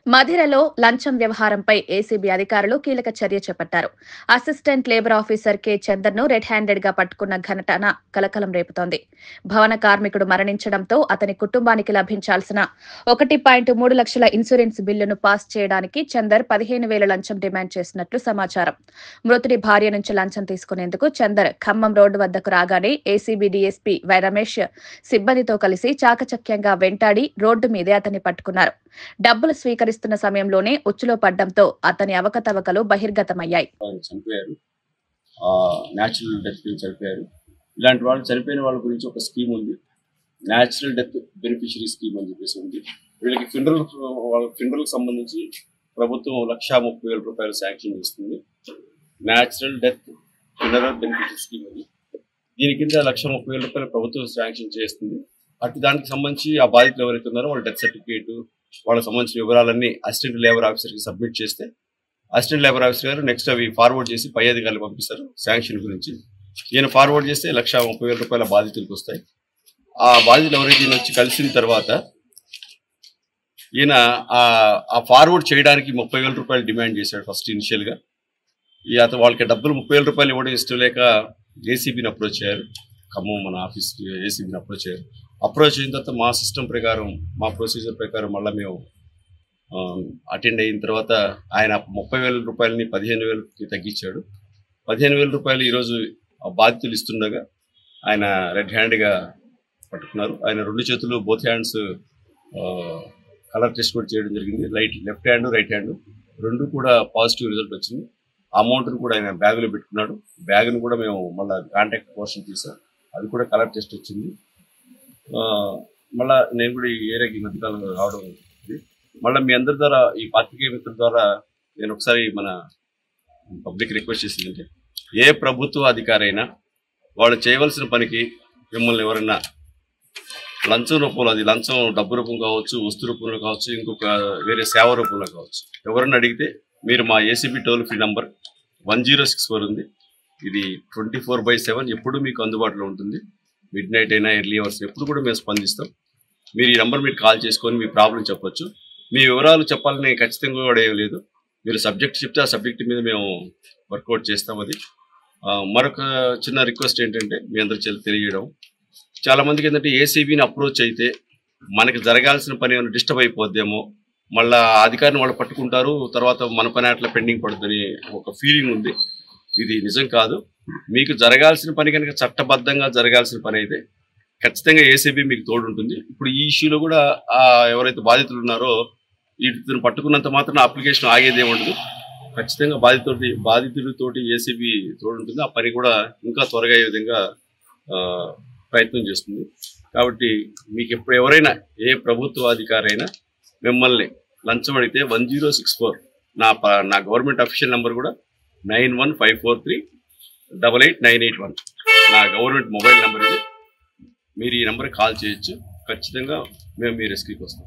మధిరలో లంచం వ్యవహారంపై ఏసీబీ అధికారులు కీలక చర్య చేపట్టారు. అసిస్టెంట్ లేబర్ ఆఫీసర్ కె చందర్ను రెడ్ హ్యాండెడ్ గా పట్టుకున్న ఘటన కలకలం రేపుతోంది. భవన కార్మికుడు మరణించడంతో అతని కుటుంబానికి లభించాల్సిన 1.3 లక్షల ఇన్సూరెన్స్ బిల్లును పాస్ చేయడానికి చందర్ 15,000 లంచం డిమాండ్ చేసినట్లు సమాచారం. మృతుడి భార్య నుంచి లంచం తీసుకునేందుకు చందర్ ఖమ్మం రోడ్డు వద్దకు రాగానే ఏసీబీ డీఎస్పీ వై రమేష్ సిబ్బందితో కలిసి చాకచక్యంగా వెంటాడి రోడ్డు మీదే అతన్ని పట్టుకున్నారు. డబ్బులు స్వీకరిస్తున్న సమయంలోనే ఉచ్చులో పడ్డంతో అతని అవకతవకలు బహిర్గతమయ్యాయి. ఇలాంటి వాళ్ళు చనిపోయిన వాళ్ళ గురించి ఒక స్కీమ్ ఉంది, న్యాచురల్ డెత్ బెనిఫిషరీ స్కీమ్ అని చెప్పేసి ఉంది. వీళ్ళకి ఫినరల్ సంబంధించి ప్రభుత్వం 1,30,000 రూపాయలు శాంక్షన్ చేస్తుంది. Natural death funeral beneficiary scheme అని, దీని కింద 1,30,000 రూపాయలు ప్రభుత్వం శాంక్షన్ చేస్తుంది. అటు దానికి సంబంధించి ఆ బాధితులు ఎవరైతే ఉన్నారో వాళ్ళ డెత్ సర్టిఫికేట్, వాళ్ళకి సంబంధించిన వివరాలన్నీ అసిస్టెంట్ లేబర్ ఆఫీసర్కి సబ్మిట్ చేస్తే అసిస్టెంట్ లేబర్ ఆఫీసర్ గారు నెక్స్ట్ అవి ఫార్వర్డ్ చేసి పై అధికారులు పంపిస్తారు శాంక్షన్ గురించి. ఈయన ఫార్వర్డ్ చేస్తే 1,30,000 రూపాయల బాధితులకు వస్తాయి. ఆ బాధితులు ఎవరైతే ఈయన వచ్చి కలిసిన తర్వాత ఈయన ఆ ఫార్వర్డ్ చేయడానికి 30,000 రూపాయలు డిమాండ్ చేశాడు ఫస్ట్ ఇనిషియల్గా. వాళ్ళకి డబ్బులు 30,000 రూపాయలు ఇవ్వడం ఇష్టం లేక ఏసీబీని అప్రోచ్ అయ్యారు. ఖమ్మం మన ఆఫీస్కి ఏసీబీని అప్రోచ్ అయ్యారు. అప్రోచ్ అయిన తర్వాత మా సిస్టమ్ ప్రకారం, మా ప్రొసీజర్ ప్రకారం మళ్ళీ మేము అటెండ్ అయిన తర్వాత ఆయన 30,000 రూపాయలని 15,000కి తగ్గించాడు. 15,000 రూపాయలు ఈరోజు బాధితులు ఇస్తుండగా ఆయన రెడ్ హ్యాండ్గా పట్టుకున్నారు. ఆయన 2 చేతులు బోత్ హ్యాండ్స్ కలర్ టెస్ట్ కూడా చేయడం జరిగింది. లెఫ్ట్ హ్యాండ్, రైట్ హ్యాండ్ 2 కూడా పాజిటివ్ రిజల్ట్ వచ్చింది. అమౌంట్ను కూడా ఆయన బ్యాగులో పెట్టుకున్నాడు. బ్యాగ్ను కూడా మేము మళ్ళీ కాంటాక్ట్ పోర్షన్ తీసాం, అది కూడా కలర్ టెస్ట్ వచ్చింది. మళ్ళీ నేను కూడా ఈ ఏరియాకి ఈ మధ్యకాలంలో రావడం ఉంది. మళ్ళీ మీ అందరి ద్వారా, ఈ పాత్రికేయ మిత్రుల ద్వారా నేను ఒకసారి మన పబ్లిక్ రిక్వెస్ట్ చేసిందంటే, ఏ ప్రభుత్వ అధికారి అయినా వాళ్ళు చేయవలసిన పనికి మిమ్మల్ని ఎవరైనా లంచం రూపంలో, అది లంచం డబ్బు రూపం కావచ్చు, వస్తు రూపంలో కావచ్చు, ఇంకొక వేరే సేవ రూపంలో కావచ్చు, ఎవరన్నా అడిగితే మీరు మా ఏసీబీ టోల్ ఫ్రీ నంబర్ 1064 ఉంది. ఇది 24/7 ఎప్పుడు మీకు అందుబాటులో ఉంటుంది. మిడ్ నైట్ అయినా, ఎర్లీ అవర్స్ ఎప్పుడు కూడా మేము స్పందిస్తాం. మీరు ఈ నెంబర్ మీరు కాల్ చేసుకొని మీ ప్రాబ్లం చెప్పొచ్చు. మీ వివరాలు చెప్పాలని ఖచ్చితంగా కూడా ఏం లేదు. మీరు సబ్జెక్ట్ చెప్తే ఆ సబ్జెక్ట్ మీద మేము వర్కౌట్ చేస్తాం. అది మరొక చిన్న రిక్వెస్ట్ ఏంటంటే మీ అందరికి తెలియజేయడం, చాలామందికి ఏంటంటే ఏసీబీని అప్రోచ్ అయితే మనకి జరగాల్సిన పని ఏమైనా డిస్టర్బ్ అయిపోద్దేమో, మళ్ళీ అధికారిని వాళ్ళు పట్టుకుంటారు, తర్వాత మన పని అట్లా పెండింగ్ పడుతుందని ఒక ఫీలింగ్ ఉంది. ఇది నిజం కాదు. మీకు జరగాల్సిన పని కనుక చట్టబద్ధంగా జరగాల్సిన పని అయితే ఖచ్చితంగా ఏసీబీ మీకు తోడుంటుంది. ఇప్పుడు ఈ ఇష్యూలో కూడా ఎవరైతే బాధితులు ఉన్నారో వీటిని పట్టుకున్నంత మాత్రం అప్లికేషన్ ఆగేదే ఉండదు. ఖచ్చితంగా బాధితులతోటి ఏసీబీ తోడుంటుంది. ఆ పని కూడా ఇంకా త్వరగా అయ్యే విధంగా ప్రయత్నం చేస్తుంది. కాబట్టి మీకు ఎప్పుడు ఎవరైనా ఏ ప్రభుత్వ అధికారి అయినా మిమ్మల్ని లంచం అడిగితే 1064 నా గవర్నమెంట్ అఫీషియల్ నెంబర్ కూడా 9154388981 నా గవర్నమెంట్ మొబైల్ నెంబర్ ఇది. మీరు ఈ నెంబర్కి కాల్ చేయొచ్చు. ఖచ్చితంగా మేము మీ రెస్క్యూకి వస్తాం.